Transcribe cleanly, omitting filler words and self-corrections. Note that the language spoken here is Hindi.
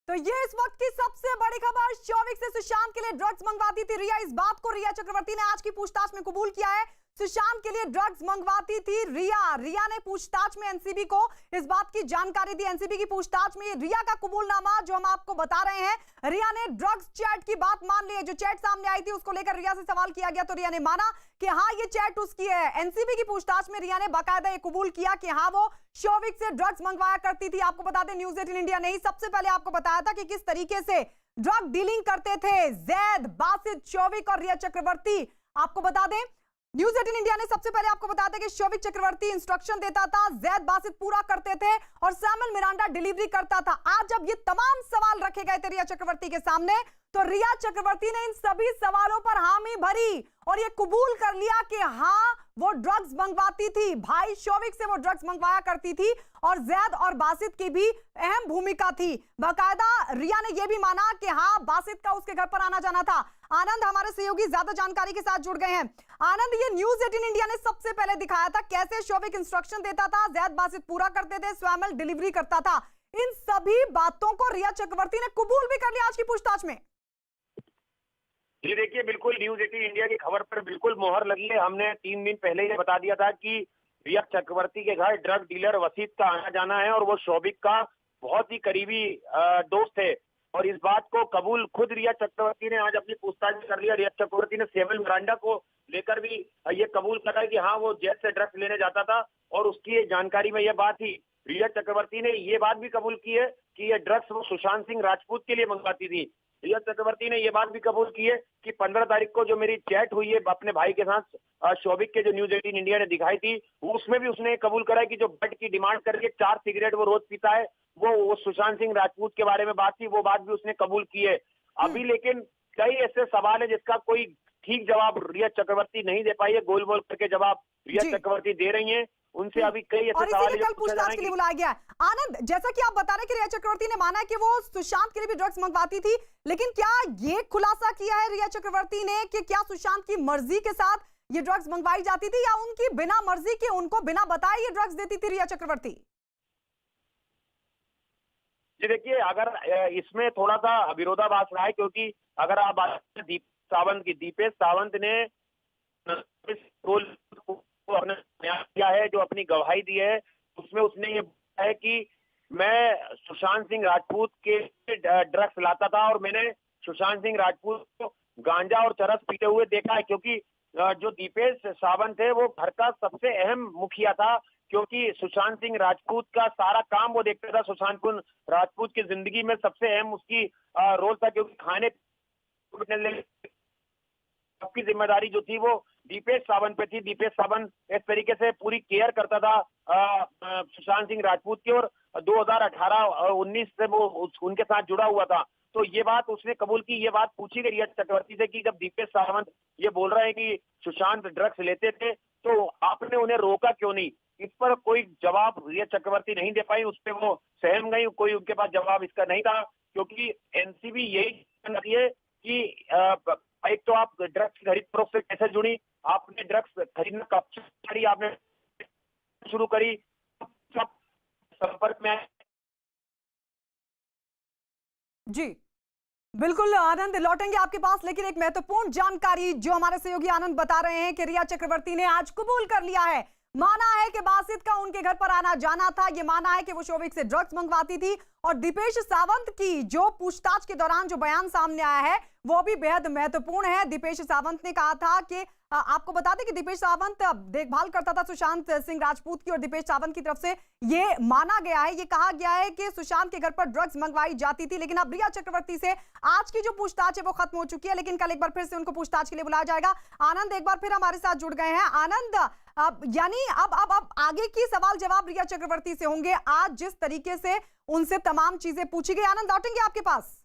तो ये इस वक्त की सबसे बड़ी खबर। शौविक से सुशांत के लिए ड्रग्स मंगवाती थी रिया। इस बात को रिया चक्रवर्ती ने आज की पूछताछ में कबूल किया है। सुशांत के लिए ड्रग्स मंगवाती थी रिया ने पूछताछ में एनसीबी को इस बात की जानकारी दी। एनसीबी की पूछताछ में रिया का कबूलनामा जो हम आपको बता रहे हैं, रिया ने ड्रग्स चैट की बात मान ली है। जो चैट सामने आई थी उसको लेकर रिया से सवाल किया गया तो रिया ने माना कि हाँ ये चैट उसकी है। एनसीबी की पूछताछ में रिया ने बाकायदा ये कबूल किया कि हाँ वो शौविक से ड्रग्स मंगवाया करती थी। आपको बता दें, न्यूज़ 18 इंडिया ने ही सबसे पहले आपको बताया था कि किस तरीके से ड्रग डीलिंग करते थे जैद, बासित, शौविक और रिया चक्रवर्ती। आपको बता दें, न्यूज़ 18 इंडिया ने सबसे पहले आपको बताया था कि शौविक चक्रवर्ती इंस्ट्रक्शन देता था, जैद बासित पूरा करते थे और सैमुअल मिरांडा डिलीवरी करता था। आज जब ये तमाम सवाल रखे गए थे रिया चक्रवर्ती के सामने, तो रिया चक्रवर्ती ने इन सभी सवालों पर हामी भरी और ये कबूल कर लिया कि हाँ वो ड्रग्स मंगवाती थी। भाई शौविक से वो ड्रग्स मंगवाया करती थी और जैद और बासित की भी अहम भूमिका थी। बाकायदा रिया ने यह भी माना कि हाँ बासित का उसके घर पर आना जाना था। आनंद हमारे सहयोगी ज्यादा जानकारी के साथ जुड़ गए हैं। आनंद, ये न्यूज़ 18 इंडिया ने सबसे पहले दिखाया था कैसे शौविक इंस्ट्रक्शन देता था, जैद बासित पूरा करते थे, सैमुअल डिलीवरी करता था। इन सभी बातों को रिया चक्रवर्ती ने कबूल भी कर लिया आज की पूछताछ में। जी देखिए, बिल्कुल न्यूज़ 18 इंडिया की खबर पर बिल्कुल मोहर लगी है। हमने 3 दिन पहले ही बता दिया था कि रिया चक्रवर्ती के घर ड्रग डीलर वसीत का आना जाना है और वो शौविक का बहुत ही करीबी दोस्त है। और इस बात को कबूल खुद रिया चक्रवर्ती ने आज अपनी पूछताछ में कर लिया। रिया चक्रवर्ती ने सैमुअल मिरांडा को लेकर भी ये कबूल करा कि हाँ वो जैद से ड्रग्स लेने जाता था और उसकी जानकारी में यह बात थी। रिया चक्रवर्ती ने ये बात भी कबूल की है कि ये ड्रग्स वो सुशांत सिंह राजपूत के लिए मंगवाती थी। रिया चक्रवर्ती ने यह बात भी कबूल की है कि 15 तारीख को जो मेरी चैट हुई है अपने भाई के साथ शौविक के, जो न्यूज़ 18 इंडिया ने दिखाई थी, उसमें भी उसने कबूल करा है कि जो बेड की डिमांड करके 4 सिगरेट वो रोज पीता है, वो सुशांत सिंह राजपूत के बारे में बात थी, वो बात भी उसने कबूल की है। अभी लेकिन कई ऐसे सवाल है जिसका कोई ठीक जवाब रिया चक्रवर्ती नहीं दे पाई है। गोल मोल करके जवाब रिया चक्रवर्ती दे रही हैं। उनसे अभी कई ऐसे सवाल कल पूछताछ के लिए बुलाया गया। आनंद, जैसा कि आप बता रहे हैं कि रिया चक्रवर्ती ने माना है कि वो सुशांत के लिए भी ड्रग्स मंगवाती थी, लेकिन क्या ये खुलासा किया है रिया चक्रवर्ती ने कि क्या सुशांत की मर्जी के साथ ये ड्रग्स मंगवाई जाती थी या उनकी बिना मर्जी के, उनको बिना बताए ये ड्रग्स देती थी रिया चक्रवर्ती? जी देखिए, अगर इसमें थोड़ा सा विरोधाभास रहा है, क्योंकि अगर आप बात करें दीपेश सावंत ने अपने किया है, जो अपनी गवाही दी है उसमें उसने ये बताया है कि मैं सुशांत सिंह राजपूत के ड्रग्स लाता था और मैंने सुशांत सिंह राजपूत को गांजा और चरस पीते हुए देखा है। क्योंकि जो दीपेश सावंत है वो घर का सबसे अहम मुखिया था, क्योंकि सुशांत सिंह राजपूत का सारा काम वो देखता था। सुशांत सिंह राजपूत की जिंदगी में सबसे अहम उसकी रोल था, क्योंकि खाने सबकी जिम्मेदारी जो थी वो दीपेश सावंत पे थी। दीपेश सावंत इस तरीके से पूरी केयर करता था सुशांत सिंह राजपूत की, और 2018-19 से वो उनके साथ जुड़ा हुआ था। तो ये बात उसने कबूल की। ये बात पूछी गई रिया चक्रवर्ती से कि जब दीपेश सावंत ये बोल रहे हैं कि सुशांत ड्रग्स लेते थे तो आपने उन्हें रोका क्यों नहीं? इस पर कोई जवाब रिया चक्रवर्ती नहीं दे पाई। उस पर वो सहम गई, कोई उनके पास जवाब इसका नहीं था, क्योंकि एनसीबी यही रही है कि एक तो आप ड्रग्स की खरीद फरोख्त से कैसे जुड़ी, आपने ड्रग्स खरीदना कब करी, आपने शुरू करी, सब संपर्क में आए। जी बिल्कुल आनंद, लौटेंगे आपके पास, लेकिन एक महत्वपूर्ण जानकारी जो हमारे सहयोगी आनंद बता रहे हैं कि रिया चक्रवर्ती ने आज कबूल कर लिया है, माना है कि बासित का उनके घर पर आना जाना था, ये माना है कि वो शौविक से ड्रग्स मंगवाती थी। और दीपेश सावंत की जो पूछताछ के दौरान जो बयान सामने आया है वो भी बेहद महत्वपूर्ण है। दीपेश सावंत ने कहा था कि आपको बता दें कि दीपेश सावंत देखभाल करता था सुशांत सिंह राजपूत की, और दीपेश सावंत की तरफ से ये माना गया है, ये कहा गया है कि सुशांत के घर पर ड्रग्स मंगवाई जाती थी। लेकिन अब रिया चक्रवर्ती से आज की जो पूछताछ है वो खत्म हो चुकी है, लेकिन कल एक बार फिर से उनको पूछताछ के लिए बुलाया जाएगा। आनंद एक बार फिर हमारे साथ जुड़ गए हैं। आनंद, अब यानी अब आगे की सवाल जवाब रिया चक्रवर्ती से होंगे आज जिस तरीके से उनसे तमाम चीजें पूछी गई। आनंद, लौटेंगे आपके पास।